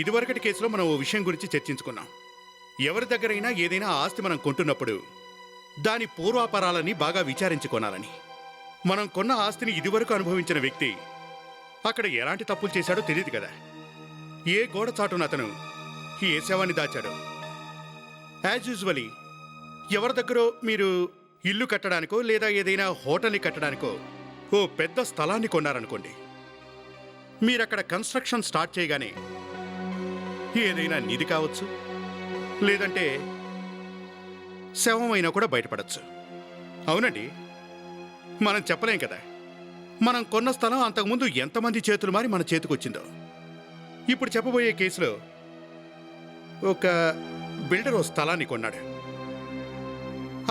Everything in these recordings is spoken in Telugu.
ఇదివరకటి కేసులో మనం ఓ విషయం గురించి చర్చించుకున్నాం. ఎవరి దగ్గరైనా ఏదైనా ఆస్తి మనం కొంటున్నప్పుడు దాని పూర్వాపరాలని బాగా విచారించుకోనాలని. మనం కొన్న ఆస్తిని ఇదివరకు అనుభవించిన వ్యక్తి అక్కడ ఎలాంటి తప్పులు చేశాడో తెలియదు కదా. ఏ గోడ చాటున అతను ఏ శవాన్ని దాచాడో. యాజ్ యూజువలీ ఎవరి దగ్గరో మీరు ఇల్లు కట్టడానికో లేదా ఏదైనా హోటల్ని కట్టడానికో ఓ పెద్ద స్థలాన్ని కొన్నారనుకోండి. మీరక్కడ కన్స్ట్రక్షన్ స్టార్ట్ చేయగానే ఏదైనా నిధి కావచ్చు, లేదంటే శవమైనా కూడా బయటపడచ్చు. అవునండి, మనం చెప్పలేం కదా మనం కొన్న స్థలం అంతకుముందు ఎంతమంది చేతులు మారి మన చేతికొచ్చిందో. ఇప్పుడు చెప్పబోయే కేసులో ఒక బిల్డర్ ఓ స్థలాన్ని కొన్నాడు.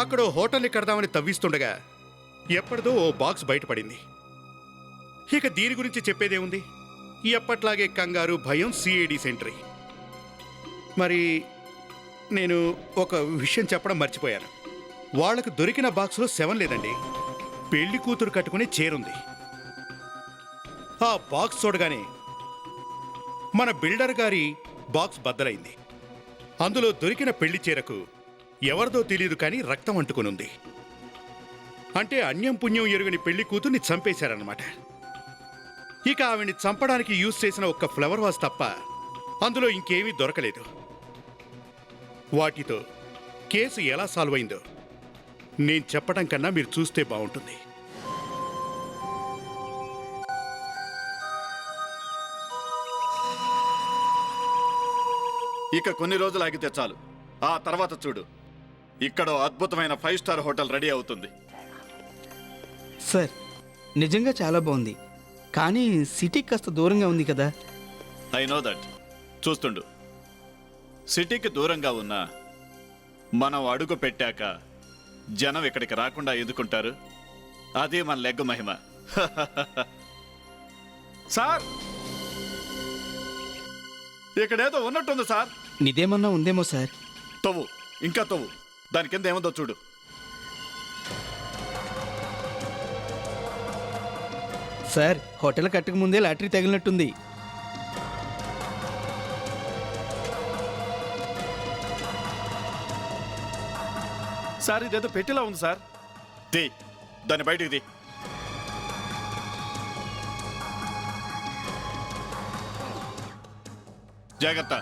అక్కడ ఓ హోటల్ని కడదామని తవ్విస్తుండగా ఎప్పటిదో ఓ బాక్స్ బయటపడింది. ఇక దీని గురించి చెప్పేదేముంది, ఎప్పట్లాగే కంగారు, భయం, సిఐడి సెంట్రీ. మరి నేను ఒక విషయం చెప్పడం మర్చిపోయాను. వాళ్లకు దొరికిన బాక్స్లో శవం లేదండి, పెళ్లి కూతురు కట్టుకునే చీరుంది. ఆ బాక్స్ చూడగానే మన బిల్డర్ గారి బాక్స్ బద్దలైంది. అందులో దొరికిన పెళ్లి చీరకు ఎవరిదో తెలియదు కానీ రక్తం అంటుకునుంది. అంటే అన్యం పుణ్యం ఎరుగని పెళ్లి కూతుర్ని చంపేశారన్నమాట. ఇక ఆవిడ్ని చంపడానికి యూజ్ చేసిన ఒక్క ఫ్లవర్ వాస్ తప్ప అందులో ఇంకేమీ దొరకలేదు. వాటితో కేసు ఎలా సాల్వ్ అయిందో నేను చెప్పడం కన్నా మీరు చూస్తే బాగుంటుంది. ఇక కొన్ని రోజులు ఆగితే చాలు. ఆ తర్వాత చూడు, ఇక్కడ అద్భుతమైన 5 స్టార్ హోటల్ రెడీ అవుతుంది. సార్ నిజంగా చాలా బాగుంది, కానీ సిటీకి కాస్త దూరంగా ఉంది కదా. I know that. చూస్తుండు, సిటీకి దూరంగా ఉన్నా మనం అడుగు పెట్టాక జనం ఇక్కడికి రాకుండా ఎదుకుంటారు. అదే మన లెగ్ మహిమ. సార్, ఇక్కడేదో ఉన్నట్టుంది సార్. నిదేమన్నా ఉందేమో సార్. తవ్వు, ఇంకా తవ్వు. దాని కింద ఏముందో చూడు. సార్ హోటల్ కట్టక ముందే లాటరీ తగిలినట్టుంది. సార్ ఇదేదో పెట్టిలా ఉంది సార్. ది దాన్ని బయటికి ది. జాగ్రత్త.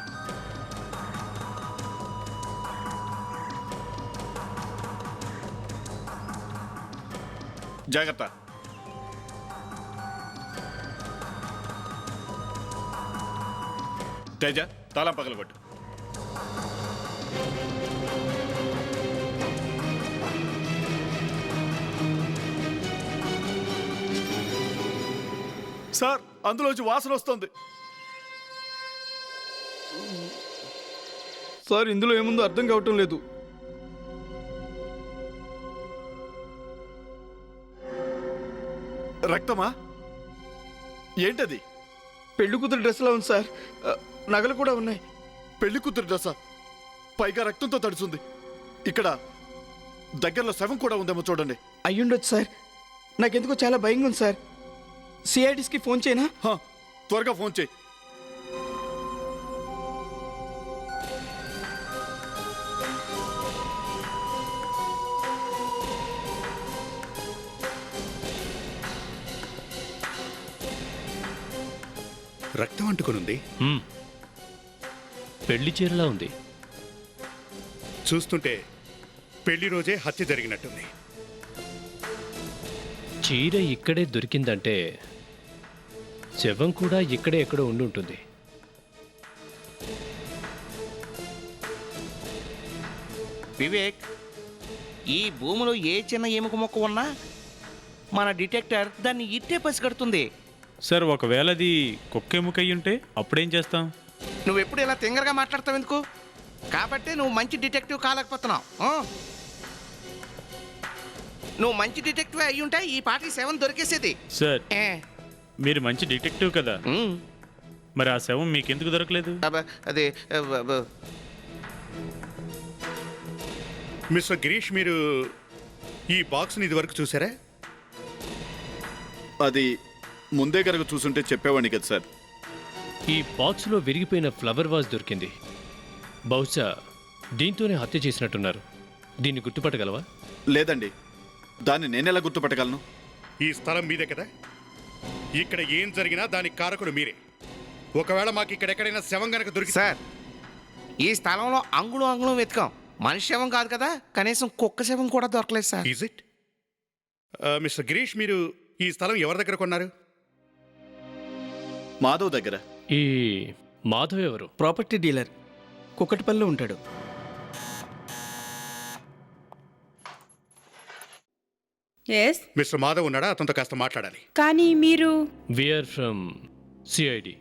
జాగ్రత్త. తేజ, తాళం పగలగొట్టు. సార్, అందులోంచి వాసన వస్తుంది. సార్ ఇందులో ఏముందో అర్థం కావటం లేదు. రక్తమా? ఏంటది? పెళ్లి కూతురు డ్రెస్లా ఉంది సార్, నగలు కూడా ఉన్నాయి. పెళ్లి కూతురు డ్రెస్సా? పైగా రక్తంతో తడుస్తుంది. ఇక్కడ దగ్గరలో శవం కూడా ఉందేమో చూడండి. అయ్యుండొచ్చు సార్, నాకెందుకో చాలా భయంగా ఉంది సార్. సిఐడిస్కి ఫోన్ చేయనా? త్వరగా ఫోన్ చేయి. రక్తం అంటుకునుంది. పెళ్లి చీరలా ఉంది. చూస్తుంటే పెళ్లి రోజే హత్య జరిగినట్టుంది. చీర ఇక్కడే దొరికిందంటే శవం కూడా ఇక్కడే ఎక్కడో ఉండి ఉంటుంది. వివేక్, ఈ భూమిలో ఏ చిన్న ఎముక మొక్క ఉన్నా మన డిటెక్టర్ దాన్ని ఇట్టే పసిగడుతుంది. సార్, ఒకవేళ అది కుక్కెముకయ్యి ఉంటే అప్పుడేం చేస్తాం? నువ్వెప్పుడు ఇలా తింగరగా మాట్లాడతావు ఎందుకు? కాబట్టి నువ్వు మంచి డిటెక్టివ్ కాలేకపోతున్నావు. నువ్వు మంచి డిటెక్టివ్ అయ్యి ఉంటే ఈ పార్టీ 7 దొరికేసేది. సార్, మీరు మంచి డిటెక్టివ్ కదా, మరి ఆ శవం మీకెందుకు దొరకలేదు? అదే మిస్టర్ గిరీష్, మీరు ఈ బాక్స్ని ఇదివరకు చూసారా? అది ముందే కనుక చూసుంటే చెప్పేవాడిని కదా సార్. ఈ బాక్స్లో విరిగిపోయిన ఫ్లవర్ వాజ్ దొరికింది. బహుశా దీంతోనే హత్య చేసినట్టున్నారు. దీన్ని గుర్తుపట్టగలవా? లేదండి, దాన్ని నేనెలా గుర్తుపట్టగలను? ఈ స్థలం మీదే కదా, ఇక్కడ ఏం జరిగినా దానికి కారకుడు మీరే. ఒకవేళ మాకు ఇక్కడ ఎక్కడైనా శవం గనక దొరికి సార్, ఈ స్థలంలో అంగుళం అంగుళం వెతికాం. మనిషి శవం కాదు కదా, కనీసం కుక్క శవం కూడా దొరకలేదు sir. Is it? Mister Girish, మీరు ఈ స్థలం ఎవరి దగ్గర కొన్నారు? మాధవ్ దగ్గర. ఈ మాధవ్ ఎవరు? ప్రాపర్టీ డీలర్, కుక్కటిపల్లిలో ఉంటాడు. ఎస్, మిస్టర్ మాధవ్ ఉన్నాడా? అతనితో కాస్త మాట్లాడాలి. కానీ మీరు వీఆర్ ఫ్రమ్ సిఐడి.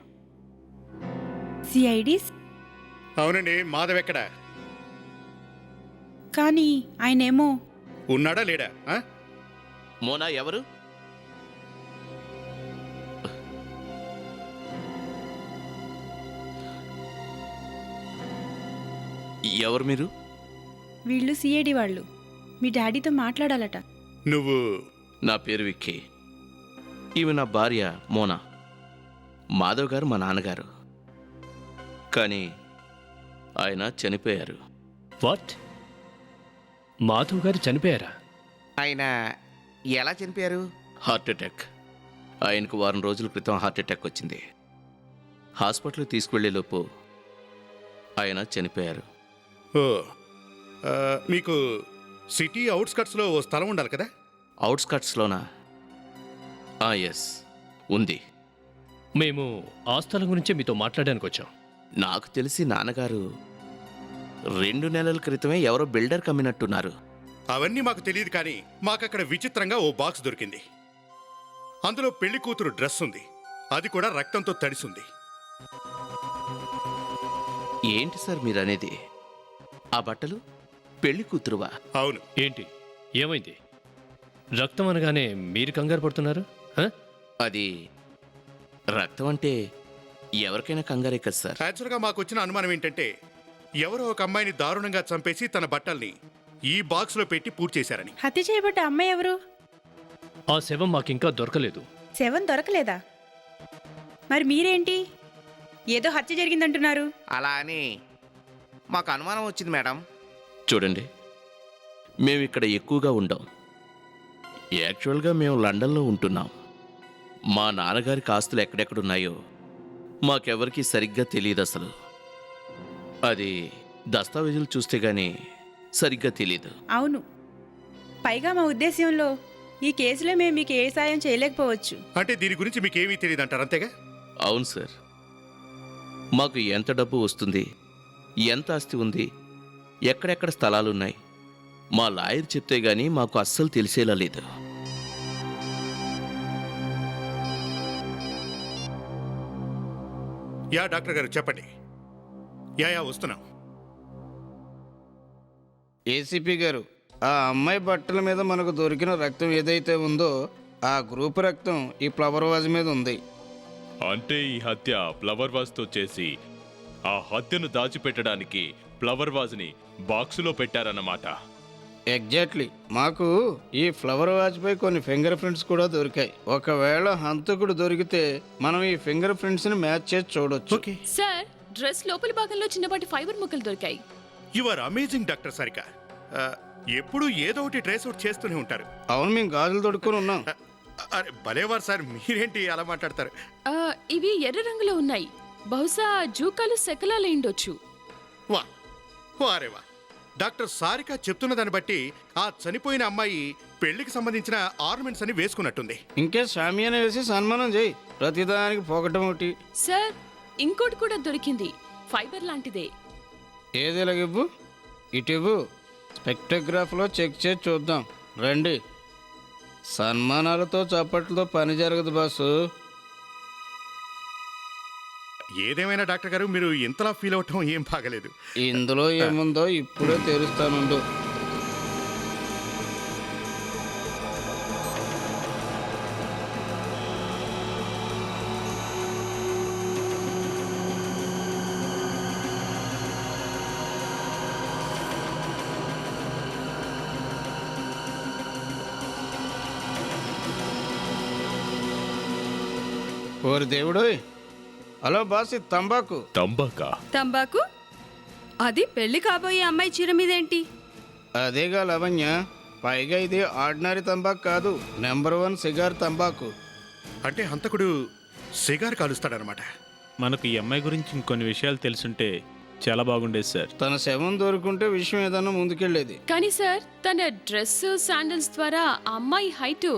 సిఐడిస్? అవునండి, మాధవ్ ఎక్కడా? కానీ ఆయనేమో ఉన్నాడా లేడా? ఆ? మోనా ఎవరు? ఎవరు మీరు? వీళ్ళు సిఐడి వాళ్ళు. మీ డాడీతో మాట్లాడాలట. నువ్వు నా పేరు విక్కీ. ఈమె నా భార్య మోనా. మాధవ్ గారు మా నాన్నగారు, కానీ ఆయన చనిపోయారు. వాట్? మాధవ్ గారు చనిపోయారా? ఆయన ఎలా చనిపోయారు? Heart attack. ఆయనకు వారం రోజుల క్రితం హార్ట్ అటాక్ వచ్చింది. హాస్పిటల్కి తీసుకువెళ్ళేలోపు ఆయన చనిపోయారు. ఓ, మీకు సిటీ అవుట్స్కట్స్లో ఓ స్థలం ఉండాలి కదా? అవుట్స్కట్స్లోనా? ఎస్, ఉంది. మేము ఆ స్థలం గురించే మీతో మాట్లాడడానికి వచ్చాం. నాకు తెలిసి నాన్నగారు 2 నెలల క్రితమే ఎవరో బిల్డర్ కమ్మినట్టున్నారు. అవన్నీ మాకు తెలియదు, కానీ మాకక్కడ విచిత్రంగా ఓ బాక్స్ దొరికింది. అందులో పెళ్లి కూతురు డ్రెస్ ఉంది, అది కూడా రక్తంతో తడిసింది. ఏంటి సార్ మీరనేది? ఆ బట్టలు పెళ్లి కూతురువా? అవును. ఏంటి, ఏమైంది? రక్తం అనగానే మీరు కంగారు పడుతున్నారు? ఆ? అది రక్తం అంటే ఎవరికైనా కంగారే కదా సార్. యాక్చువల్గా మాకు వచ్చిన అనుమానం ఏంటంటే, ఎవరో ఒక అమ్మాయిని దారుణంగా చంపేసి తన బట్టల్ని ఈ బాక్స్లో పెట్టి పూర్తి చేశారని. హత్య చేయబడ్డ అమ్మాయి ఎవరు? ఆ శవం మాకింకా దొరకలేదు. శవం దొరకలేదా? మరి మీరేంటి ఏదో హత్య జరిగిందంటున్నారు? అలా అని మాకు అనుమానం వచ్చింది మేడం. చూడండి, మేము ఇక్కడ ఎక్కువగా ఉండం. యాక్చువల్గా మేము లండన్లో ఉంటున్నాం. మా నాన్నగారికి ఆస్తులు ఎక్కడెక్కడున్నాయో మాకెవరికి సరిగ్గా తెలియదు అసలు. అది దస్తావేజులు చూస్తే గానీ సరిగ్గా తెలీదు. అవును, పైగా మా ఉద్దేశ్యంలో ఈ కేసులో మేము మీకు ఏ సాయం చేయలేకపోవచ్చు. అంటే దీని గురించి మీకు ఏమీ తెలియదు అంటారు, అంతేగా? అవును సార్, మాకు ఎంత డబ్బు వస్తుంది, ఎంత ఆస్తి ఉంది, ఎక్కడెక్కడ స్థలాలున్నాయి, మా లాయర్ చెప్తే గానీ మాకు అస్సలు తెలిసేలా లేదు. యా డాక్టర్ గారు, చెప్పండి. యా వస్తున్నాం. ఏసీపీ గారు, ఆ అమ్మాయి బట్టల మీద మనకు దొరికిన రక్తం ఏదైతే ఉందో ఆ గ్రూప్ రక్తం ఈ ఫ్లవర్ వాజ్ మీద ఉంది. అంటే ఈ హత్య ఫ్లవర్ వాజ్తో చేసి ఆ హత్యను దాచిపెట్టడానికి ఫ్లవర్ వాజ్ని బాక్సులో పెట్టారన్నమాట. ఎగ్జాక్ట్లీ. మాకు ఈ ఫ్లవర్ వాజ్ పై కొన్ని ఫింగర్ ప్రింట్స్ కూడా దొరికాయి. ఒకవేళ హంతకుడు దొరికితే మనం ఈ ఫింగర్ ప్రింట్స్ ని మ్యాచ్ చేసి చూడొచ్చు. ఓకే. సార్, డ్రెస్ లోపలి భాగంలో చిన్నపాటి ఫైబర్ ముక్కలు దొరికాయి. You are amazing doctor Sarika. ఎప్పుడు ఏదో ఒకటి ట్రేస్ అవుట్ చేస్తూనే ఉంటారు. అవును, మేము గాజులు తొడుక్కొని ఉన్నాం. అరే భలేవారు సార్, మీరేంటి అలా మాట్లాడతారు? ఇవి ఎర్ర రంగులో ఉన్నాయి. బహుశా జూకాలు శకలాలు అయిండొచ్చు. వా వారే వా. డాక్టర్ సారిక చెప్తున్న దాన్ని బట్టి ఆ చనిపోయిన అమ్మాయి పెళ్లికి సంబంధించిన ఆర్నమెంట్స్ అని వేసుకున్నట్టుంది. ఇంకే షామియానా వేసి సన్మానం చేయి. ప్రతిదానికి పోగటం ఒకటి. సార్, ఇంకోటి కూడా దొరికింది, ఫైబర్ లాంటిదే. ఏది ఇలాగివ్వు, ఇటివ్వు. స్పెక్టోగ్రాఫ్లో చెక్ చేసి చూద్దాం రండి. సన్మానాలతో చప్పట్లతో పని జరగదు బాసు. ఏదేమైనా డాక్టర్ గారు, మీరు ఇంతలా ఫీల్ అవటం ఏం బాగలేదు. ఇందులో ఏముందో ఇప్పుడే తెలుస్తానుండు. ఓరి దేవుడోయ్, హలో బాస్, ఇది తంబాకు. తంబాకా? తంబాకు? అది పెళ్లి కాబోయే అమ్మాయి చీర మీదేంటి? అదేగా లవణ్య, పైగా ఇది ఆర్డినరీ తంబాకు కాదు, నెంబర్ 1 సిగార్ తంబాకు. అంటే హంతకుడు సిగార్ కాలుస్తాడనమాట. మనకు ఈ అమ్మాయి గురించి ఇంకొన్ని విషయాలు తెలుసుంటే చాలా బాగుండేది సార్. తన శవం దొరుకుంటే విషయం ఏదన్నా ముందుకెళ్ళేది. కానీ సార్, తన డ్రెస్ శాండల్స్ ద్వారా ఆ అమ్మాయి హైట్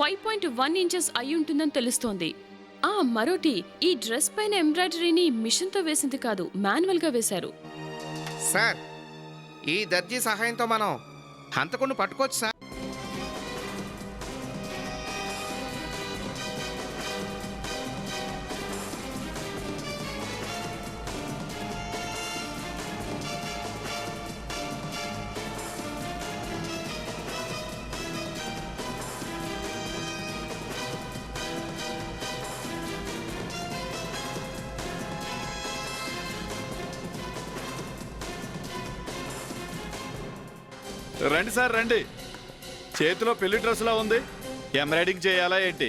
5.1 ఇంచెస్ అయి ఉంటుందని తెలుస్తోంది. మరోటి, ఈ డ్రెస్ పైన ఎంబ్రాయిడరీని మిషన్తో వేసింది కాదు, మాన్యువల్గా వేశారు. సార్, ఈ దర్జీ సహాయంతో మనం హంతకుడిని పట్టుకోవచ్చు సార్. రండి సార్, రండి. చేతిలో పెళ్లి డ్రెస్లా ఉంది, ఎంబ్రాయిడింగ్ చేయాలా ఏంటి?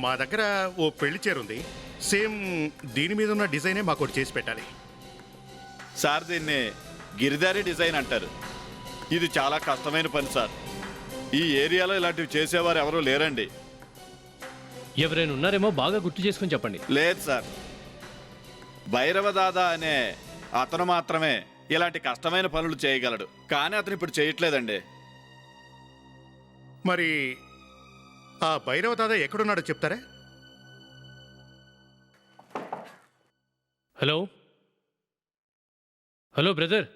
మా దగ్గర ఓ పెళ్లి చీర ఉంది, సేమ్ దీని మీద ఉన్న డిజైనే మాకు ఒకటి చేసి పెట్టాలి. సార్, దీన్ని గిరిదారి డిజైన్ అంటారు. ఇది చాలా కష్టమైన పని సార్. ఈ ఏరియాలో ఇలాంటివి చేసేవారు ఎవరూ లేరండి. ఎవరైనా ఉన్నారేమో బాగా గుర్తు చేసుకొని చెప్పండి. లేదు సార్, భైరవదాదా అనే అతను మాత్రమే ఇలాంటి కష్టమైన పనులు చేయగలడు. కానీ అతను ఇప్పుడు చేయట్లేదండి. మరి ఆ భైరవ దాదా ఎక్కడున్నాడో చెప్తారా? హలో హలో బ్రదర్,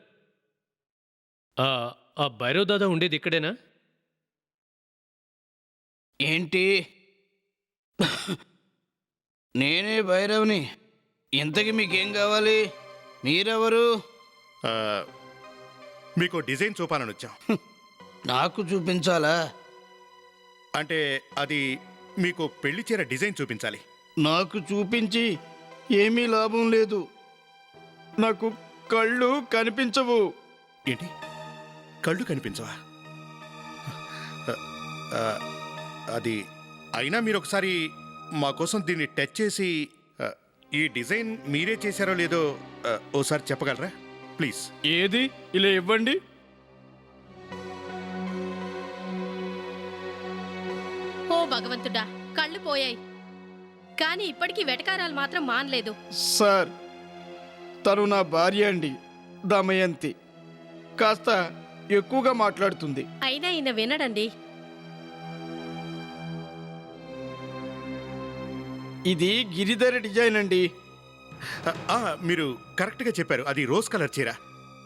ఆ భైరవ్ దాదా ఉండేది ఇక్కడేనా? ఏంటి? నేనే భైరవ్ని. ఇంతకి మీకేం కావాలి? మీరెవరు? మీకు డిజైన్ చూపాలని వచ్చాం. నాకు చూపించాలా? అంటే అది మీకు పెళ్లి చీర డిజైన్ చూపించాలి. నాకు చూపించి ఏమీ లాభం లేదు, నాకు కళ్ళు కనిపించవు. ఏంటి, కళ్ళు కనిపించవా? అది అయినా మీరు ఒకసారి మా కోసం దీన్ని టచ్ చేసి ఈ డిజైన్ మీరే చేశారో లేదో ఓసారి చెప్పగలరా ప్లీజ్? ఏది, ఇలా ఇవ్వండి. ఓ భగవంతుడా, కళ్ళు పోయాయి. కానీ ఇప్పటికీ వెటకారాలు మాత్రం మానలేదు. సార్, తను నా భార్య అండి, దమయంతి. కాస్త ఎక్కువగా మాట్లాడుతుంది. అయినా ఈయన వినడండి. ఇది గిరిధర డిజైన్ అండి. మీరు కరెక్ట్గా చెప్పారు, అది రోజ్ కలర్ చీర,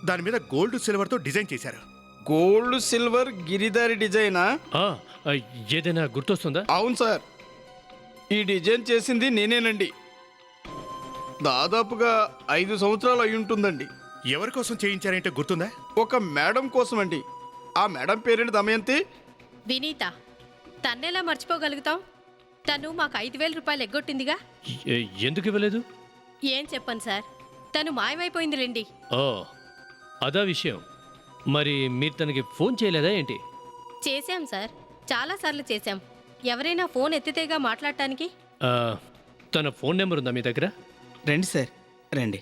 దాని మీద గోల్డ్ సిల్వర్తో డిజైన్ చేశారు. గోల్డ్ సిల్వర్ గిరిధర డిజైనా? ఏదైనా గుర్తొస్తుందా? అవును సార్, ఈ డిజైన్ చేసింది నేనేనండి. దాదాపుగా 5 సంవత్సరాలు అయి ఉంటుందండి. ఎవరి కోసం చేయించారంటే గుర్తుందా? ఒక మేడం కోసం అండి. ఆ మేడం పేరేంటి? దమయంతి. వినీత. తన్నెలా మర్చిపోగలుగుతాం? తను మాకు 5,000 రూపాయలు ఎగ్గొట్టిందిగా. ఎందుకు ఇవ్వలేదు? ఏం చెప్పను సార్, తను మాయమైపోయిందిలేండి. అదా విషయం. మరి మీరు తనకి ఫోన్ చేయలేదా ఏంటి? చేశాం సార్, చాలాసార్లు చేశాం. ఎవరైనా ఫోన్ ఎత్తితేగా మాట్లాడటానికి. తన ఫోన్ నెంబర్ ఉందా మీ దగ్గర? రండి సార్, రండి.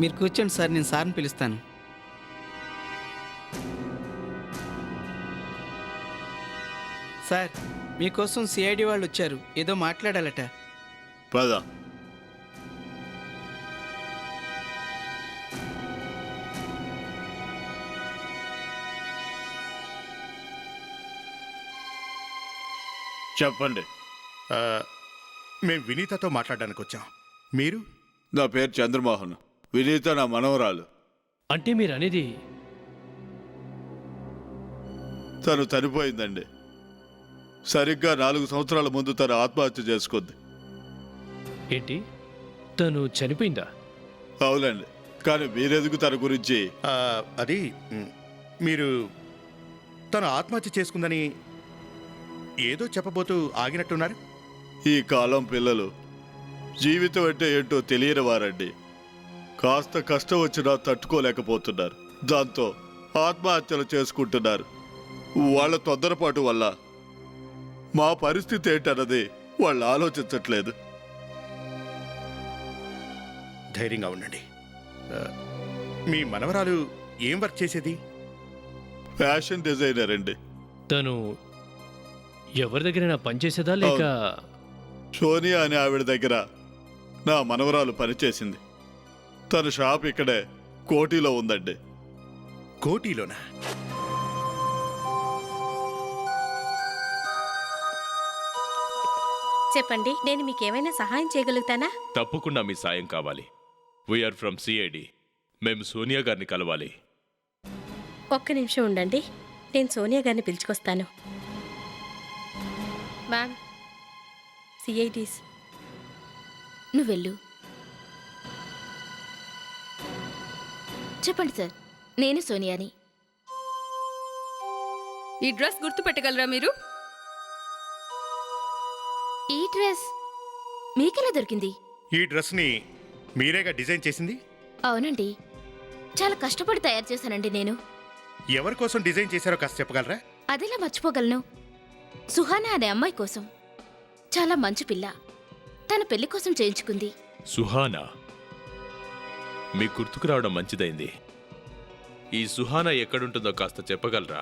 మీరు కూర్చోండి సార్, నేను సార్ని పిలుస్తాను. సార్, మీకోసం సిఐడి వాళ్ళు వచ్చారు, ఏదో మాట్లాడాలట. పద. చెప్పండి. మేము వినీతతో మాట్లాడడానికి వచ్చాం. మీరు? నా పేరు చంద్రమోహన్, వినీత నా మనవరాలు. అంటే మీరు అనేది? తను చనిపోయిందండి. సరిగ్గా 4 సంవత్సరాల ముందు తను ఆత్మహత్య చేసుకుంది. ఏంటి, తను చనిపోయిందా? అవునండి. కానీ మీరెందుకు తన గురించి? అది మీరు తను ఆత్మహత్య చేసుకుందని ఏదో చెప్పబోతూ ఆగినట్టున్నారు. ఈ కాలం పిల్లలు జీవితం అంటే ఏంటో తెలియని వారండి. కాస్త కష్టం వచ్చినా తట్టుకోలేకపోతున్నారు. దాంతో ఆత్మహత్యలు చేసుకుంటున్నారు. వాళ్ళ తొందరపాటు వల్ల మా పరిస్థితి ఏంటన్నది వాళ్ళు ఆలోచించట్లేదు. ధైర్యంగా ఉండండి. మీ మనవరాలు ఏం వర్క్ చేసేది? ఫ్యాషన్ డిజైనర్ అండి. తను ఎవరి దగ్గరైనా పనిచేసేదా లేక? సోనియా అనే ఆవిడ దగ్గర నా మనవరాలు పనిచేసింది. తన షాప్ ఇక్కడే కోటిలో ఉందండి. కోటిలోనా? చెప్పండి, నేను మీకేమైనా సహాయం చేయగలుగుతానా? తప్పకుండా మీ సాయం కావాలి. We are from CID. మేము సోనియా గారిని కలవాలి. ఒక్క నిమిషం ఉండండి, నేను సోనియా గారిని పిలుచుకొస్తాను. మ్యామ్, సిఐడీస్. నువ్వు వెళ్ళు. చెప్పండి సార్, నేను సోనియాని. ఈ డ్రెస్ గుర్తుపెట్టగలరా మీరు? ఈ డ్రెస్ మీకెలా దొరికింది? ఈ డ్రెస్ని మీరేగా డిజైన్ చేసింది? అవునండి, చాలా కష్టపడి తయారు చేశానండి నేను. ఎవరి కోసం డిజైన్ చేశారో కాస్త చెప్పగలరా? అదెలా మర్చిపోగలను? సుహానా అనే అమ్మాయి కోసం. చాలా మంచి పిల్ల. తన పెళ్లి కోసం చేయించుకుంది. సుహానా, మీ గుర్తుకు రావడం మంచిదైంది. ఈ సుహానా ఎక్కడుంటుందో కాస్త చెప్పగలరా?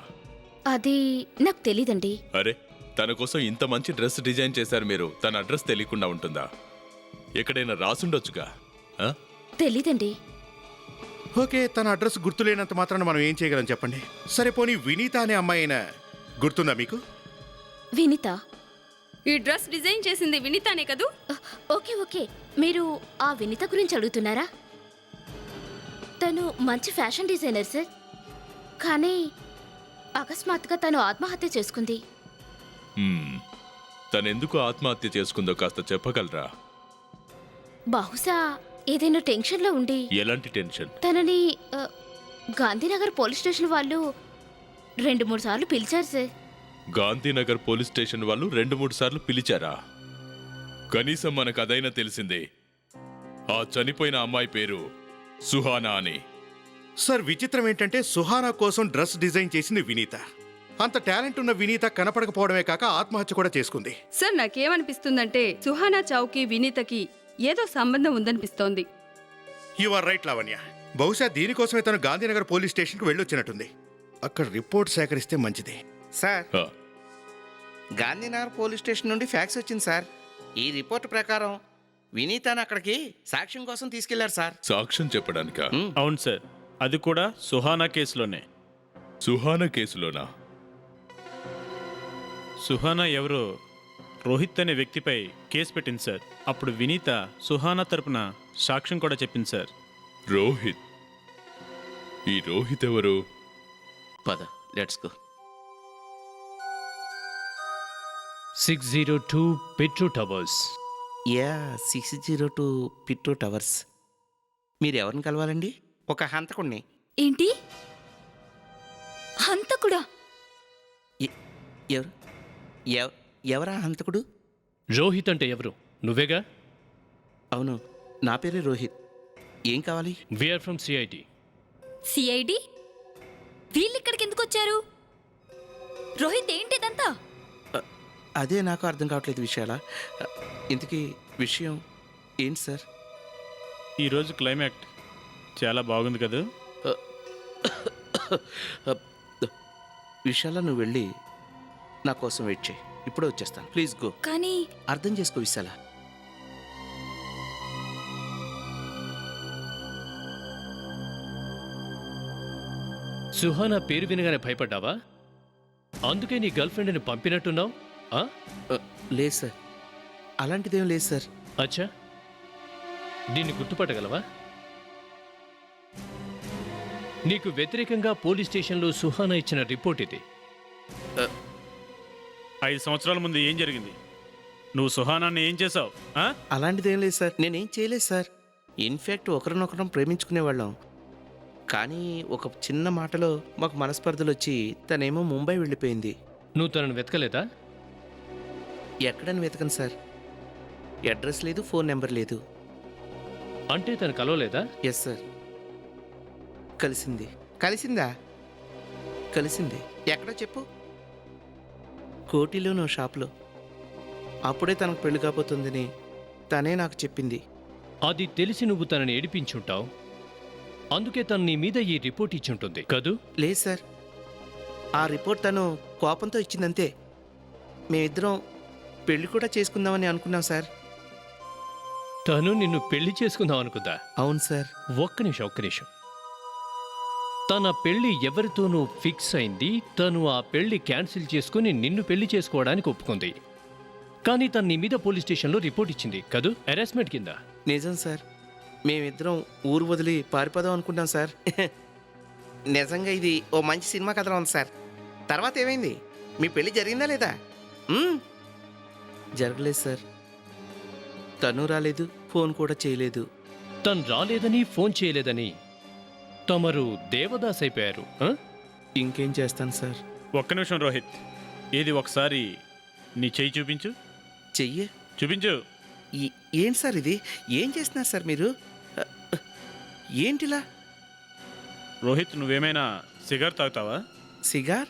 అది నాకు తెలీదండి. అరే, తన కోసం ఇంత మంచి డ్రెస్ డిజైన్ చేశారు మీరు. తన అడ్రస్ తెలియకుండా ఉంటుందా? ఎక్కడైనా రాసుండొచ్చుగా. ఆ? తెలీదండి. ఓకే, తన అడ్రస్ గుర్తులేనంత మాత్రాన మనం ఏం చేయగలం చెప్పండి. సరే, పోనీ వినీత అనే అమ్మాయి అయినా గుర్తుందా మీకు? వినీత? ఈ డ్రెస్ డిజైన్ చేసింది వినీతానే కదూ? ఓకే ఓకే, మీరు ఆ వినీత గురించి అడుగుతున్నారా? తను మంచి ఫ్యాషన్ డిజైనర్ సార్. కానీ అకస్మాత్తుగా తను ఆత్మహత్య చేసుకుంది. తనెందుకు ఆత్మహత్య చేసుకుందో కాస్త చెప్పగలరా? బహుశా ఏదైనా టెన్షన్లో ఉండి. ఎలాంటి టెన్షన్? తనని గాంధీనగర్ పోలీస్ స్టేషన్ వాళ్ళు 2-3 సార్లు పిలిచారు సార్. గాంధీనగర్ పోలీస్ స్టేషన్ వాళ్ళు 2-3 సార్లు పిలిచారా? కనీసం మనకు అదైనా తెలిసిందే. ఆ చనిపోయిన అమ్మాయి పేరు సుహానా అని. సార్, విచిత్రం ఏంటంటే సుహానా కోసం డ్రెస్ డిజైన్ చేసింది వినీత. అంత టాలెంట్ ఉన్న వినీత కనపడకపోవడమే కాక ఆత్మహత్య కూడా చేసుకుంది. సార్, నాకేమనిపిస్తుందంటే సుహానా చావుకి వినీతకి ఏదో సంబంధం ఉందనిపిస్తోంది. You are right Lavanya. బహుశా దీనికోసమే తను గాంధీనగర్ పోలీస్ స్టేషన్కి వెళ్ళొచ్చినట్టుంది. అక్కడ రిపోర్ట్ సేకరిస్తే మంచిది. సార్, ఆ, గాంధీనగర్ పోలీస్ స్టేషన్ నుండి ఫ్యాక్స్ వచ్చింది సార్. ఈ రిపోర్ట్ ప్రకారం వినీతాను అక్కడికి సాక్ష్యం కోసం తీసుకెళ్లారు సార్. సాక్ష్యం చెప్పడానికా? అవును సార్, అది కూడా సుహానా కేసులోనే. సుహానా కేసులోనా? సుహానా ఎవరో రోహిత్ అనే వ్యక్తిపై కేసు పెట్టింది సార్. అప్పుడు వినీత సుహానా తరపున సాక్ష్యం కూడా చెప్పింది సార్. రోహిత్? ఈ రోహిత్ ఎవరు? పద, let's go. 602 petro towers. Yeah, 602 Pietro towers. మీరు ఎవరిని కలవాలండి? ఒక హంతకుణ్ణి. ఏంటి? హంతకుడా? ఎవరు ఎవరా హంతకుడు? రోహిత్ అంటే ఎవరు? నువ్వేగా? అవును, నా పేరే రోహిత్. ఏం కావాలి? We are from CID. సిఐడి? వీళ్ళిక్కడికి ఎందుకు వచ్చారు? రోహిత్ ఏంటిదంతా? అదే నాకు అర్థం కావట్లేదు విషయాల. ఇంతకీ విషయం ఏంటి సార్? ఈరోజు క్లైమాక్ట్ చాలా బాగుంది కదా. విశాల, నువ్వు వెళ్ళి నా కోసం వెయిట్ చేయి. ఇప్పుడే వచ్చేస్తాను. Please go. కానీ అర్థం చేసుకో విశాల. సుహానా పేరు వినగానే భయపడ్డావా? అందుకే నీ గర్ల్ ఫ్రెండ్ని పంపినట్టున్నావు? లేదు సార్, అలాంటిదేం లేదు సార్. అచ్చా, దీన్ని గుర్తుపట్టగలవా? నీకు వ్యతిరేకంగా పోలీస్ స్టేషన్లో సుహానా ఇచ్చిన రిపోర్ట్ ఇది. 5 సంవత్సరాల ముందు ఏం జరిగింది? నువ్వు సుహానాన్ని ఏం చేసావు? అలాంటిదేం లేదు సార్, నేనేం చేయలేదు సార్. ఇన్ఫ్యాక్ట్ ఒకరినొకరం ప్రేమించుకునేవాళ్ళం. కానీ ఒక చిన్న మాటలో మాకు మనస్పర్ధలు వచ్చి తనేమో ముంబై వెళ్ళిపోయింది. నువ్వు తనను వెతకలేదా? ఎక్కడని వెతకను సార్. అడ్రస్ లేదు, ఫోన్ నెంబర్ లేదు. అంటే తను కలవలేదా? Yes sir. కలిసిందా? కలిసింది. ఎక్కడో చెప్పు. కోటిలోనో షాప్లో. అప్పుడే తనకు పెళ్లి కాబోతుందని తనే నాకు చెప్పింది. అది తెలిసి నువ్వు తనని ఏడిపించుంటావు. అందుకే తను నీ మీద ఈ రిపోర్ట్ ఇచ్చుంటుంది కదూ? లేదు సార్, ఆ రిపోర్ట్ తను కోపంతో ఇచ్చిందంతే. మేమిద్దరం పెళ్లి కూడా చేసుకుందామని అనుకున్నాం సార్. తను నిన్ను పెళ్లి చేసుకుందాం అనుకుందా? అవును సార్. ఒక్క నిమిషం. తన పెళ్లి ఎవరితోనూ ఫిక్స్ అయింది. తను ఆ పెళ్లి క్యాన్సిల్ చేసుకుని నిన్ను పెళ్లి చేసుకోవడానికి ఒప్పుకుంది. కానీ తను నీ మీద పోలీస్ స్టేషన్లో రిపోర్ట్ ఇచ్చింది కదూ, హెరాస్మెంట్ కింద. నిజం సార్, మేమిద్దరం ఊరు వదిలి పారిపోదాం అనుకుంటాం సార్. నిజంగా ఇది ఓ మంచి సినిమా కథలో ఉంది సార్. తర్వాత ఏమైంది? మీ పెళ్లి జరిగిందా లేదా? జరగలేదు సార్. తను రాలేదు, ఫోన్ కూడా చేయలేదు. తను రాలేదని ఫోన్ చేయలేదని తమరు దేవదాస్ అయిపోయారు. ఇంకేం చేస్తాను సార్. ఒక్క నిమిషం రోహిత్, ఏది ఒకసారి నీ చెయ్యి చూపించు. చెయ్యి చూపించు. ఏంటి సార్ ఇది? ఏం చేస్తున్నారు సార్ మీరు? ఏంటిలా? రోహిత్, నువ్వేమైనా సిగార్ తాగుతావా? సిగార్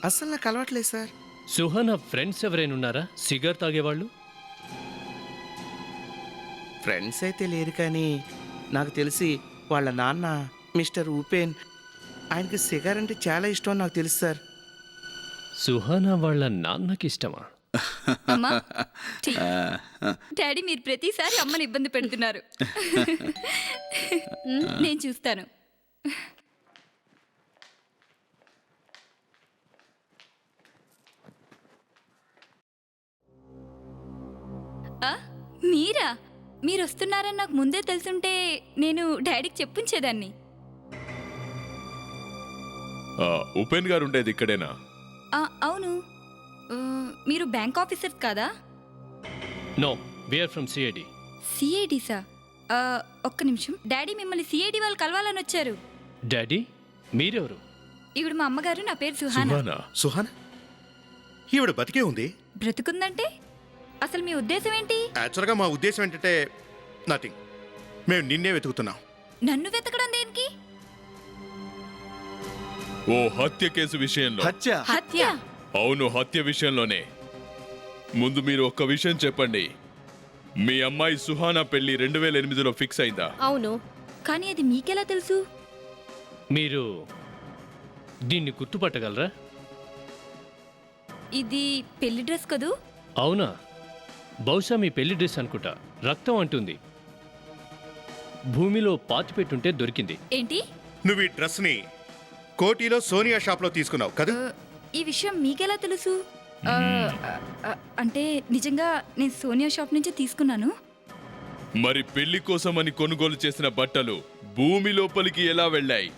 అస్సలు నాకు అలవాట్లేదు సార్. సుహానా ఫ్రెండ్స్ ఎవరైనా ఉన్నారా సిగార్ తాగేవాళ్ళు? ఫ్రెండ్స్ అయితే లేరు, కానీ నాకు తెలిసి వాళ్ళ నాన్న మిస్టర్ ఉపేన్, ఆయనకి సిగార్ అంటే చాలా ఇష్టం అని నాకు తెలుసు సార్. సుహానా వాళ్ళ నాన్నకి ఇష్టమా? అమ్మా, ఛీ. డాడీ, మీరు ప్రతిసారి అమ్మని ఇబ్బంది పెడుతున్నారు. నేను చూస్తాను. మీరా? మీరు వస్తున్నారని నాకు ముందే తెలుసుంటే నేను డాడీకి చెప్పించేదాన్ని. ఉపేన్ గారు ఉండేది ఇక్కడేనా? అవును. మీరు బ్యాంక్ ఆఫీసర్ కాదా? No, we are from CID. CID sir? ఒక్క నిమిషం. డాడీ, మిమ్మల్ని సిఐడి వాళ్ళు కలవాలని వచ్చారు. డాడీ, మీరెవరు? ఈవిడ మా అమ్మగారు, నా పేరు సుహానా. సుహానా? ఈవిడ బతికే ఉంది. బ్రతుకుందంటే అసలు మీ ఉద్దేశం ఏంటి? యాక్చువల్గా మా ఉద్దేశం ఏంటంటే నథింగ్. మేము నిన్నే వెతుకుతున్నాం. నన్ను వెతకడం దేనికి? ఓ హత్య కేసు విషయంలో. హత్య? అవును, హత్య విషయంలోనే. ముందు మీరు ఒక్క విషయం చెప్పండి. మీ అమ్మాయి సుహానా పెళ్లి 2008లో ఫిక్స్ అయిందా? అవును. కానీ అది మీకెలా తెలుసు? మీరు దీన్ని గుర్తుపట్టగలరా? ఇది పెళ్లి డ్రెస్ కదూ? అవునా? బహుశా మీ పెళ్లి డ్రెస్ అనుకుంటా. రక్తం అంటుంది. భూమిలో పాతిపెట్టుంటే దొరికింది. ఏంటి? నువ్వు ఈ డ్రెస్ని కోటిలో సోనియా షాప్లో తీసుకున్నావు కదా? ఈ విషయం మీకెలా తెలుసు? అంటే నిజంగా నేను సోనియా షాప్ నుంచి తీసుకున్నాను. మరి పెళ్లి కోసమని కొనుగోలు చేసిన బట్టలు భూమి లోపలికి ఎలా వెళ్ళాయి?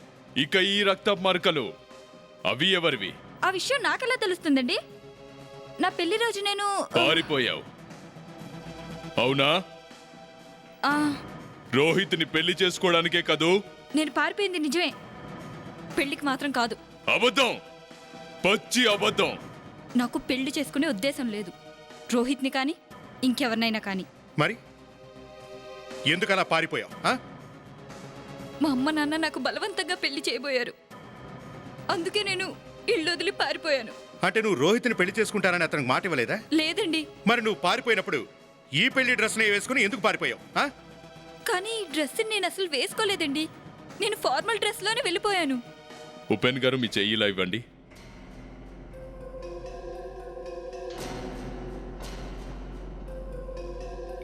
ఇక ఈ రక్త మార్కలు అవి ఎవరివి? ఆ విషయం నాకెలా తెలుస్తుందండి? నా పెళ్లి రోజు నేను పారిపోయావు, అవునా? రోహిత్ని పెళ్లి చేసుకోవడానికే కదూ? నేను పారిపోయింది నిజమే, పెళ్లికి మాత్రం కాదు. అబద్ధం, పచ్చి అబద్ధం. నాకు పెళ్లి చేసుకునే ఉద్దేశం లేదు, రోహిత్ని కానీ ఇంకెవరినైనా కానీ. మరి ఎందుకలా పారిపోయావు? మా అమ్మ నాన్న నాకు బలవంతంగా పెళ్లి చేయబోయారు, అందుకే నేను ఇల్లు వదిలి పారిపోయాను. అంటే నువ్వు రోహిత్ని పెళ్లి చేసుకుంటానని అతనికి మాట ఇవ్వలేదా? లేదండి. మరి నువ్వు పారిపోయినప్పుడు ఈ పెళ్లి డ్రెస్ని వేసుకుని ఎందుకు పారిపోయావు? కానీ ఈ డ్రెస్ నేను అసలు వేసుకోలేదండి, నేను ఫార్మల్ డ్రెస్లోనే వెళ్ళిపోయాను. ఉపేన్ గారు, మీ చెయ్యిలా ఇవ్వండి.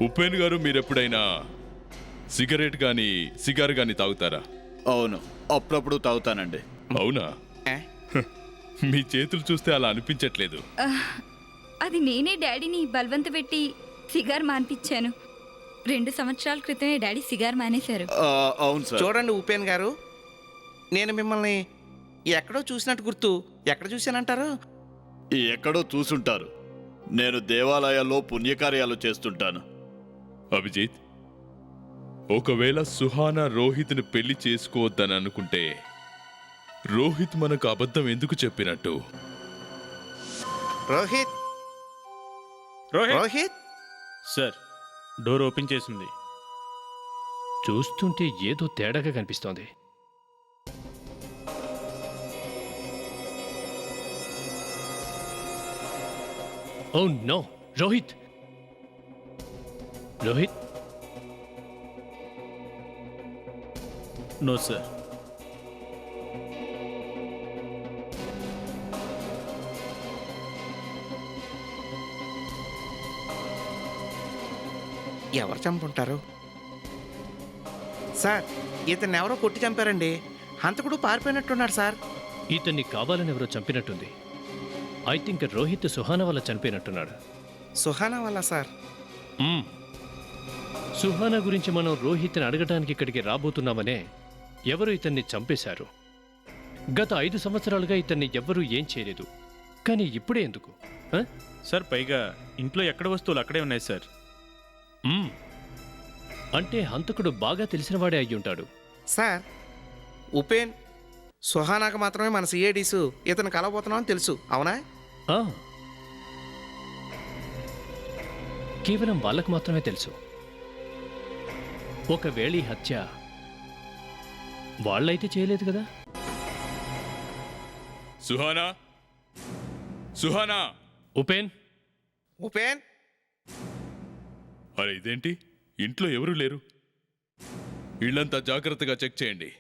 ఉపేన్ గారు, మీరెప్పుడైనా సిగరెట్ గాని సిగార్ గాని తాగుతారా? అవును, అప్పుడప్పుడు తాగుతానండి. అవునా? మీ చేతులు చూస్తే అలా అనిపించట్లేదు. అది నేనే డాడీని బలవంత పెట్టి సిగార్ మానిపించాను. 2 సంవత్సరాల క్రితమే డాడీ సిగార్ మానేశారు. అవును సార్. చూడండి ఉపేన్ గారు, నేను మిమ్మల్ని ఎక్కడో చూసినట్టు గుర్తు. ఎక్కడ చూశానంటారు? ఎక్కడో చూసుంటారు. నేను దేవాలయాల్లో పుణ్యకార్యాలు చేస్తుంటాను. అభిజిత్, ఒకవేళ సుహానా రోహిత్ని పెళ్లి చేసుకోవద్దని అనుకుంటే రోహిత్ మనకు అబద్ధం ఎందుకు చెప్పినట్టు? Rohit, Rohit sir, door open చేసింది. చూస్తుంటే ఏదో తేడాగా కనిపిస్తోంది. Oh no, Rohit, Rohit, no sir. ఎవరు చంపుంటారు? సార్, ఇతన్ని ఎవరో కొట్టి చంపారండి. హంతకుడు పారిపోయినట్టున్నాడు సార్. ఇతన్ని కావాలని ఎవరో చంపినట్టుంది. ఐ థింక్ రోహిత్ సుహానా వల్ల చనిపోయినట్టున్నాడు. సుహానా వల్ల సార్. మ్మ్. సుహానా గురించి మనం రోహిత్ని అడగటానికి ఇక్కడికి రాబోతున్నామనే ఎవరు ఇతన్ని చంపేశారు. గత 5 సంవత్సరాలుగా ఇతన్ని ఎవ్వరూ ఏం చేయలేదు. కానీ ఇప్పుడే ఎందుకు? ఆ? సార్, పైగా ఇంట్లో ఎక్కడ వస్తువులు అక్కడే ఉన్నాయి సార్. మ్మ్. అంటే హంతకుడు బాగా తెలిసినవాడే అయ్యుంటాడు. సార్, ఉపేన్, సుహానాకు మాత్రమే మన సిఐడీసు ఇతను కలవబోతున్నామని తెలుసు, అవునా? ఆ. కేవలం వాళ్ళకు మాత్రమే తెలుసు. ఒకవేళ ఈ హత్య వాళ్ళైతే చేయలేదు కదా. సుహానా, సుహానా! ఉపేన్, ఉపేన్! అరే ఇదేంటి, ఇంట్లో ఎవరూ లేరు. ఇళ్ళంతా జాగ్రత్తగా చెక్ చేయండి.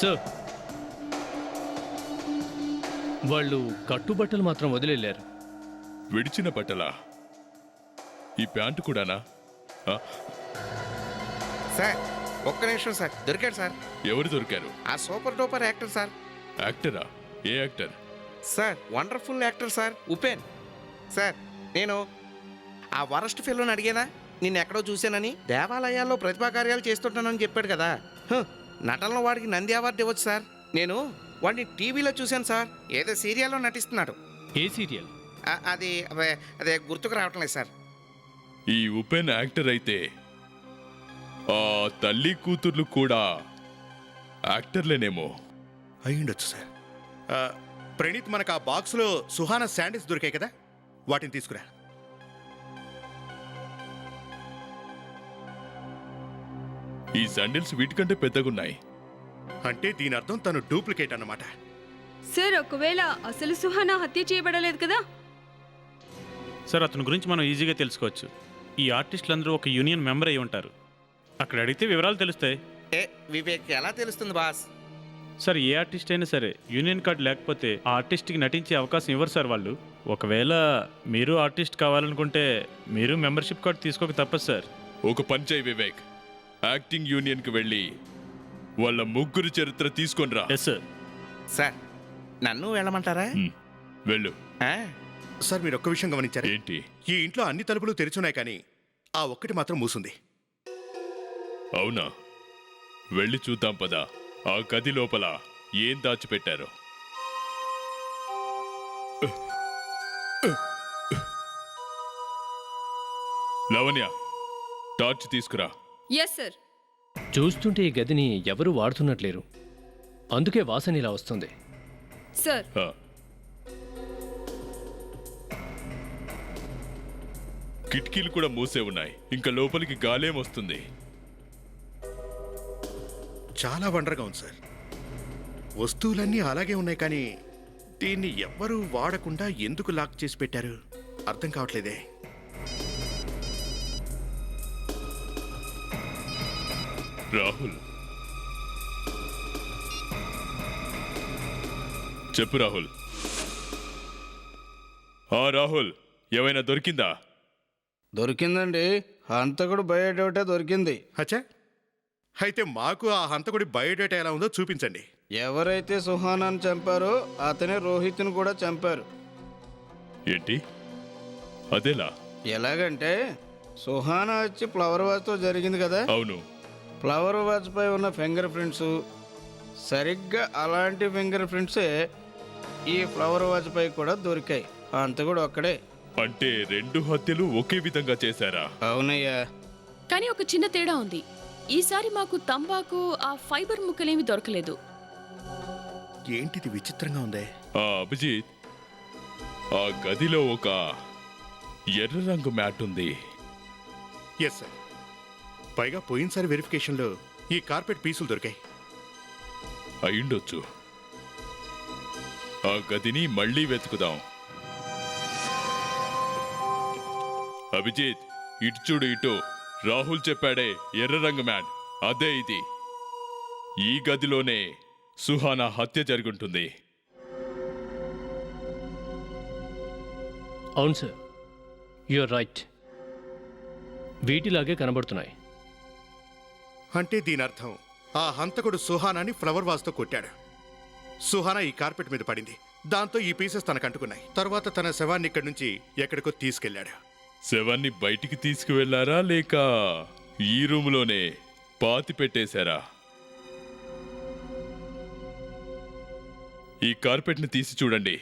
సార్, వాళ్ళు కట్టుబట్టలు మాత్రం వదిలేశారు. విడిచిన బట్టలా? ఈ ప్యాంటు కూడానా? ఆ, సార్, ఒక్క నిమిషం సార్. దొరికాడు సార్. ఎవరు దొరికారు? ఆ సూపర్ డూపర్ యాక్టర్ సార్. యాక్టరా? ఏ actor? Sir, wonderful actor sir, Upen. Sir, నేను ఆ వరస్ట్ ఫిల్లోని అడిగానా నిన్ను ఎక్కడో చూశానని? దేవాలయాల్లో ప్రతిభా కార్యాలు చేస్తుంటానని చెప్పాడు కదా. నటనలో వాడికి నంది అవార్డు ఇవ్వచ్చు సార్. నేను వాడిని టీవీలో చూశాను సార్. ఏదో సీరియల్లో నటిస్తున్నాడు. ఏ సీరియల్? అదే గుర్తుకు రావటం లేదు సార్. ఈ ఉపేన్ యాక్టర్ అయితే ఆ తల్లి కూతుర్లు కూడా యాక్టర్లేనేమో. అయ్యుండొచ్చు సార్. ప్రణీత్, మనకు ఆ బాక్స్లో సుహానా శాండిల్స్ దొరికాయి కదా, వాటిని తీసుకురా. ఈ శాండిల్స్ వీటికంటే పెద్దగున్నాయి. అంటే దీని అర్థం తను డూప్లికేట్ అన్నమాట. సార్, ఒకవేళ అసలు సుహానా హత్య చేయబడలేదు కదా? సార్, అతని గురించి మనం ఈజీగా తెలుసుకోవచ్చు. ఈ ఆర్టిస్టులందరూ ఒక యూనియన్ మెంబర్ అయి ఉంటారు. అక్కడ అడిగితే వివరాలు తెలుస్తాయి. వివేక్, ఎలా తెలుస్తుంది బాస్? సార్, ఏ ఆర్టిస్ట్ అయినా సరే యూనియన్ కార్డు లేకపోతే ఆ ఆర్టిస్ట్కి నటించే అవకాశం ఇవ్వరు సార్ వాళ్ళు. ఒకవేళ మీరు ఆర్టిస్ట్ కావాలనుకుంటే మీరు మెంబర్షిప్ కార్డు తీసుకోక తప్పదు సార్. ఒక పని చేయి వివేక్, యాక్టింగ్ యూనియన్కి వెళ్ళి వాళ్ళ ముగ్గురు చరిత్ర తీసుకొనిరా. Yes sir. సార్, నన్ను వెళ్ళమంటారా? వెళ్ళు. సార్, మీరు ఒక్క విషయం గమనించారు? ఏంటి? ఈ ఇంట్లో అన్ని తలుపులు తెరిచున్నాయి, కానీ ఆ ఒక్కటి మాత్రం మూసుంది. అవునా? వెళ్ళి చూద్దాం పదా, ఆ గది లోపల ఏం దాచిపెట్టారో. లవణ్య, టార్చ్ తీసుకురా. Yes sir. చూస్తుంటే ఈ గదిని ఎవరూ వాడుతున్నట్లేరు. అందుకే వాసన ఇలా వస్తుంది. సార్, ఆ. కిటికీలు కూడా మూసే ఉన్నాయి. ఇంకా లోపలికి గాలేం వస్తుంది. చాలా వండర్గా ఉంది సార్. వస్తువులన్నీ అలాగే ఉన్నాయి, కానీ దీన్ని ఎవ్వరూ వాడకుండా ఎందుకు లాక్ చేసి పెట్టారు అర్థం కావట్లేదే. రాహుల్, చెప్పు రాహుల్. రాహుల్, ఏమైనా దొరికిందా? దొరికిందండి. హంతకుడు బయోడేటా దొరికింది. అచ్చా, అయితే మాకు ఆ హంతకుడి బయోడేటా ఎలా ఉందో చూపించండి. ఎవరైతే సుహానాను చంపారో అతనే రోహిత్ను కూడా చంపారు. ఏంటి? అదేలా? ఎలాగంటే సుహానా వచ్చి ఫ్లవర్ వాజ్తో జరిగింది కదా. అవును. ఫ్లవర్ వాజ్ పై ఉన్న ఫింగర్ ప్రింట్స్ సరిగ్గా అలాంటి ఫింగర్ ప్రింట్సే ఈ ఫ్లవర్ వాజ్ పై కూడా దొరికాయి. హంతకుడు ఒక్కడే. అంటే 2 హత్యలు ఒకే విధంగా చేశారా? అవునయ్యా. కానీ ఒక చిన్న తేడా ఉంది. ఈసారి మాకు తంబాకు ఆ ఫైబర్ ముక్కలేమి దొరకలేదు. ఏంటిది విచిత్రంగా ఉందే? అభిజిత్, ఆ గదిలో ఒక ఎర్ర రంగు మ్యాట్ ఉంది. Yes sir. పైగా పోయినసారి వెరిఫికేషన్లో ఈ కార్పెట్ పీసులు దొరికాయి. అయిండొచ్చు. ఆ గదిని మళ్ళీ వెతుకుదాం. అభిజిత్, ఇటు చూడు, ఇటు. రాహుల్ చెప్పాడే ఎర్ర రంగు మ్యాట్, అదే ఇది. ఈ గదిలోనే సుహానా హత్య జరుగుంటుంది. అవును సార్, యూఆర్ రైట్. వీటిలాగే కనబడుతున్నాయి. అంటే దీని అర్థం ఆ హంతకుడు సుహానాని ఫ్లవర్ వాజ్తో కొట్టాడు. సుహానా ఈ కార్పెట్ మీద పడింది. దాంతో ఈ పీసెస్ తనకు అంటుకున్నాయి. తర్వాత తన శవాన్ని ఇక్కడి నుంచి ఎక్కడికో తీసుకెళ్లాడు. శవాన్ని బయటికి తీసుకువెళ్లారా లేక ఈ రూములోనే పాతి పెట్టేశారా? ఈ కార్పెట్ని తీసి చూడండి.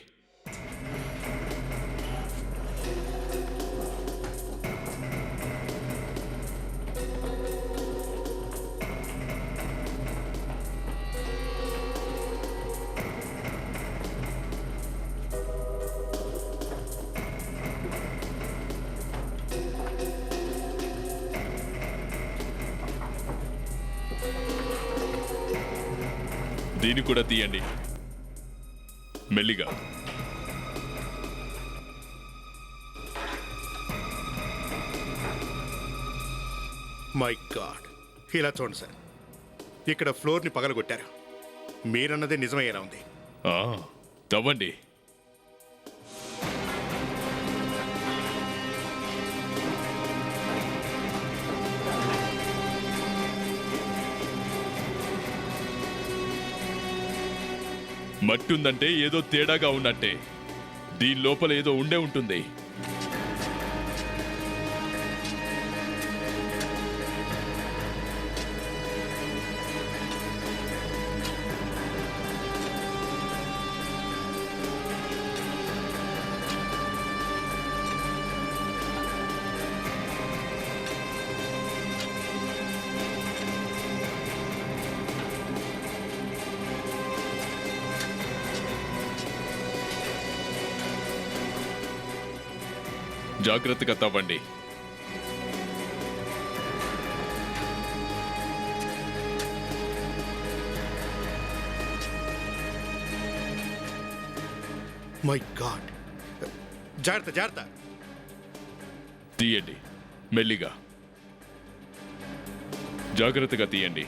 దీన్ని కూడా తీయండి మెల్లిగా. మై గాడ్, ఇలా చూడండి సార్. ఇక్కడ ఫ్లోర్ని పగలగొట్టారు. మీరన్నదే నిజమయ్యేలా ఉంది. తవ్వండి. మట్టి ఉందంటే ఏదో తేడాగా ఉన్నట్టే. దీని లోపల ఏదో ఉండే ఉంటుంది. జాగ్రత్తగా తవ్వండి. మై గాడ్, జాగ్రత్త జాగ్రత్త. తీయండి మెల్లిగా, జాగ్రత్తగా తీయండి.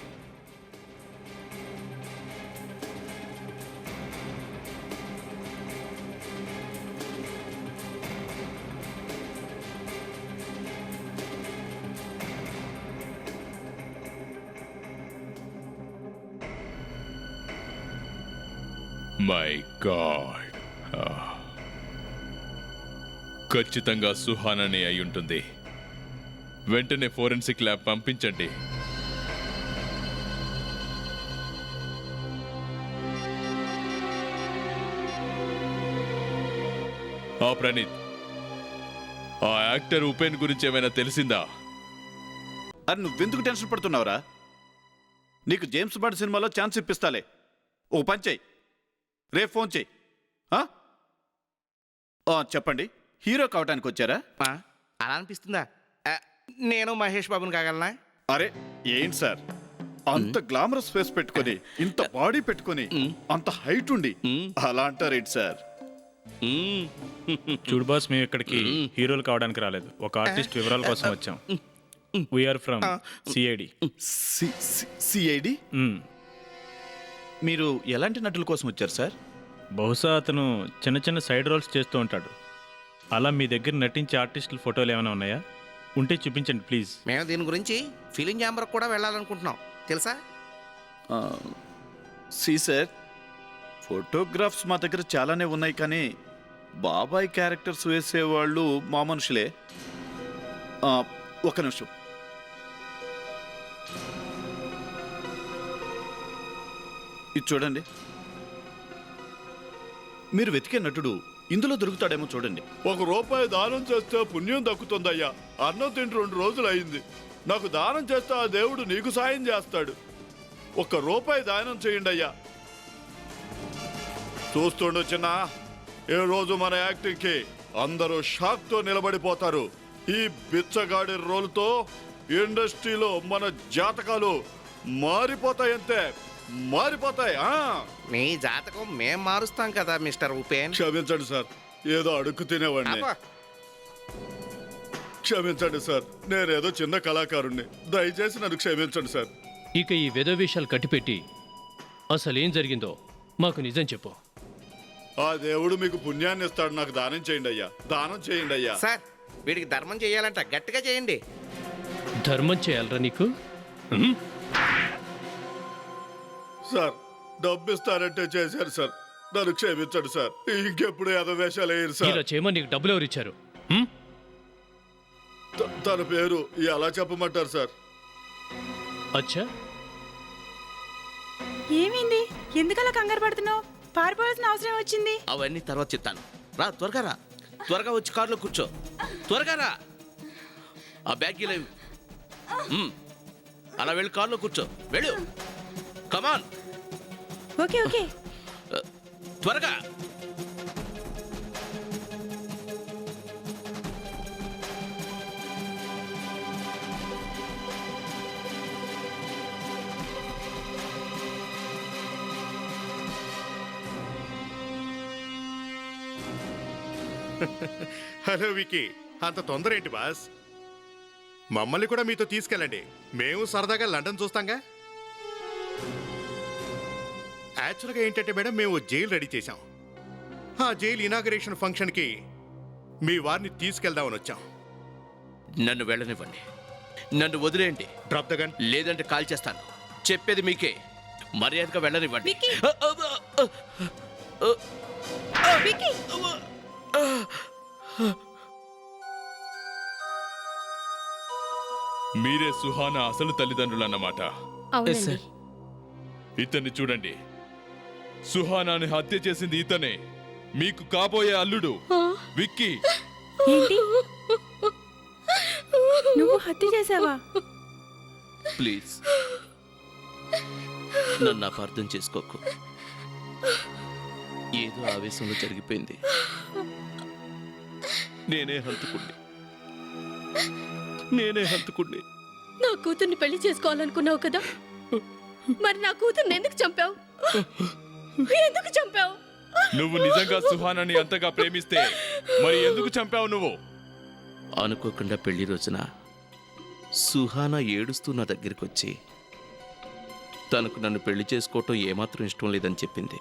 మై గాడ్, ఖచ్చితంగా సుహానానే అయి ఉంటుంది. వెంటనే ఫోరెన్సిక్ ల్యాబ్ పంపించండి. ప్రణీత్, ఆ యాక్టర్ ఉపేన్ గురించి ఏమైనా తెలిసిందా? అది నువ్వెందుకు టెన్షన్ పడుతున్నావురా? నీకు జేమ్స్ బాండ్ సినిమాలో ఛాన్స్ ఇప్పిస్తాలే. ఓ పని చెయ్యి, రేపు ఫోన్ చెయ్యి. చెప్పండి, హీరో కావటానికి వచ్చారా? అలా అనిపిస్తుందా? నేను మహేష్ బాబుని కాగలనా? అరే ఏంటి సార్, అంత గ్లామరస్ ఫేస్ పెట్టుకొని, ఇంత బాడీ పెట్టుకొని, అంత హైట్ ఉండి అలా అంటారేంటి సార్? చూడు బాస్, మేము ఇక్కడికి హీరోలు కావడానికి రాలేదు. ఒక ఆర్టిస్ట్ వివరాల కోసం వచ్చాం. We are from CID. సిఐడి? మీరు ఎలాంటి నటుల కోసం వచ్చారు సార్? బహుశా అతను చిన్న చిన్న సైడ్ రోల్స్ చేస్తూ ఉంటాడు. అలా మీ దగ్గర నటించే ఆర్టిస్టుల ఫోటోలు ఏమైనా ఉన్నాయా? ఉంటే చూపించండి ప్లీజ్. మేము దీని గురించి ఫిలిం ఛాంబర్ కూడా వెళ్ళాలనుకుంటున్నాం, తెలుసా? సార్, ఫోటోగ్రాఫ్స్ మా దగ్గర చాలానే ఉన్నాయి, కానీ బాబాయ్ క్యారెక్టర్స్ వేసేవాళ్ళు మా మనుషులే. ఒక నిమిషం. ఇది చూడండి. మీరు వెతికే నటుడు ఇందులో దొరుకుతాడేమో చూడండి. ₹1 దానం చేస్తే పుణ్యం దక్కుతుందయ్యా. అన్నం తిండి 2 రోజులు అయింది. నాకు దానం చేస్తే ఆ దేవుడు నీకు సాయం చేస్తాడు. 1 రూపాయి దానం చేయండి అయ్యా. చూస్తుండు చిన్న, ఏ రోజు మన యాక్టింగ్కి అందరూ షాక్తో నిలబడిపోతారు. ఈ బిచ్చగాడి రోల్తో ఇండస్ట్రీలో మన జాతకాలు మారిపోతాయంతే, మారిపోతాయి. మీ జాతకం మేం మారుస్తాం కదా మిస్టర్ ఉపేన్. క్షమించండి సార్, ఏదో అడుక్కు తినేవాడిని. అబ్బా, క్షమించండి సార్, నేనేదో చిన్న కళాకారుణ్ణి. దయచేసి నన్ను క్షమించండి సార్. ఇక ఈ వెధ విషయాలు కట్టిపెట్టి అసలేం జరిగిందో మాకు నిజం చెప్పు. ఆ దేవుడు మీకు పుణ్యాన్ని ఇస్తాడు. నాకు దానం చేయండి అయ్యా, దానం చేయండి అయ్యా. సార్ వీడికి ధర్మం చేయాలంట, గట్టిగా చేయండి. ధర్మం చేయాలరా నీకు? సార్ డబ్బు ఇస్తారంటే చేశారు సార్, నన్ను క్షమించండి సార్. ఇంకెప్పుడు వేషాలు వేయరు సార్. ఇలా చేయమని నీకు డబ్బులు ఎవరు ఇచ్చారు? తన పేరు ఎలా చెప్పమంటారు సార్? అచ్చా, ఏమైంది? ఎందుకలా కంగారు పడుతున్నావు? పారిపోవాల్సిన అవసరం వచ్చింది. అవన్నీ తర్వాత చెప్తాను. రా, త్వరగా రా, త్వరగా వచ్చి కారులో కూర్చో, త్వరగా రా. ఆ బ్యాగ్ ఇలా ఇవ్వు. అలా వెళ్ళి కారులో కూర్చో, వెళ్ళు. కమాన్, ఓకే ఓకే. త్వరగా. హలో వికీ, అంత తొందర ఏంటి బాస్? మమ్మల్ని కూడా మీతో తీసుకెళ్ళండి, మేము సరదాగా లండన్ చూస్తాంగా. యాక్చువల్గా ఏంటంటే మేడం, మేము జైలు రెడీ చేశాం. ఆ జైలు ఇనాగరేషన్ ఫంక్షన్కి మీ వారిని తీసుకెళ్దామని వచ్చాం. నన్ను వెళ్ళనివ్వండి, నన్ను వదిలేయండి. Drop the gun. లేదంటే కాల్ చేస్తాను. చెప్పేది మీకే, మర్యాదగా వెళ్ళనివ్వండి. మీరే సుహానా అసలు తల్లిదండ్రులు అన్నమాట. అవునండి. ఇతన్ని చూడండి, సుహానాని హత్య చేసింది ఇతనే, మీకు కాబోయే అల్లుడు విక్కీ. ఏంటి? నువ్వు హత్య చేసావా? ప్లీజ్ నన్ను అపార్థం చేసుకోకు. ఏదో ఆవేశంలో జరిగిపోయింది. నేనే హంతకుణ్ణి. నా కూతుర్ని పెళ్లి చేసుకోవాలనుకున్నావు కదా, మరి నా కూతుర్ని ఎందుకు చంపావు? నువ్వు నిజంగా సుహానాని అంతగా ప్రేమిస్తే మరి ఎందుకు చంపావు నువ్వు? అనుకోకుండా పెళ్లి రోజున సుహానా ఏడుస్తూ నా దగ్గరికి వచ్చి తనకు నన్ను పెళ్లి చేసుకోవటం ఏమాత్రం ఇష్టం లేదని చెప్పింది.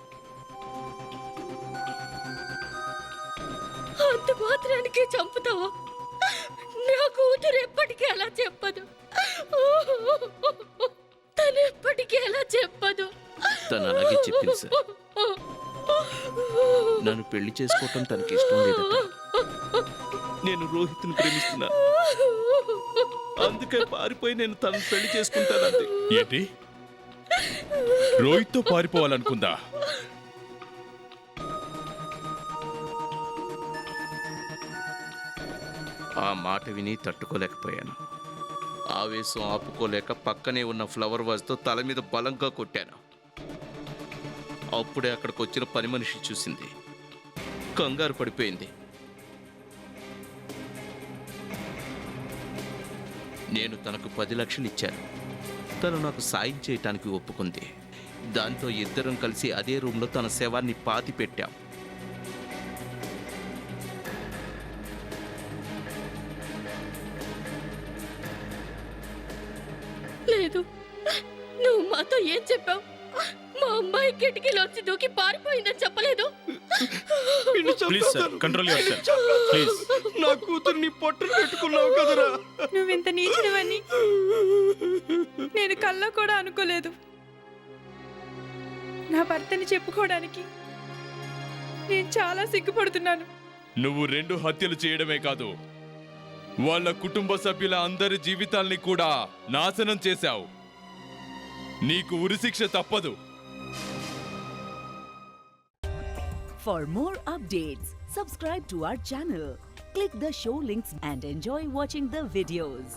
అంత మాత్రానికి చంపుతావా? నా కూతురు ఎప్పటికీ అలా చెప్పదు. తను ఎప్పటికీ అలా చెప్పదు. తను అలాగే చెప్పింది సార్. నన్ను పెళ్లి చేసుకోవటం తనకి ఇష్టం లేదట. నేను రోహిత్ని ప్రేమిస్తున్నా, అందుకే పారిపోయి నేను తనను పెళ్లి చేసుకుంటానంది. ఏంటి, రోహిత్తో పారిపోవాలనుకుందా? ఆ మాట విని తట్టుకోలేకపోయాను. ఆవేశం ఆపుకోలేక పక్కనే ఉన్న ఫ్లవర్ వాజ్తో తల మీద బలంగా కొట్టాను. అప్పుడే అక్కడికి వచ్చిన పని మనిషి చూసింది, కంగారు పడిపోయింది. నేను తనకు 10 లక్షలు ఇచ్చాను. తను నాకు సాయం చేయటానికి ఒప్పుకుంది. దాంతో ఇద్దరం కలిసి అదే రూమ్లో తన శవాన్ని పాతి పెట్టాం. లేదు, నువ్వు మాతో ఏం చెప్పావు? మా అమ్మాయి కిటికీలోంచి దూకి పారిపోయిందని చెప్పలేదు. Please sir, control your sir, please. నా కూతుర్ని పొట్టలు పెట్టుకున్నావు కదరా. నువ్వింత నీచుడివని నేను కల్లో కూడా అనుకోలేదు. నా భర్తని చెప్పుకోవడానికి నేను చాలా సిగ్గుపడుతున్నాను. నువ్వు 2 హత్యలు చేయడమే కాదు, వాళ్ళ కుటుంబ సభ్యుల అందరి జీవితాల్ని కూడా నాశనం చేశావు. నీకు ఉరిశిక్ష తప్పదు. For more updates, subscribe to our channel, click the show links and enjoy watching the videos.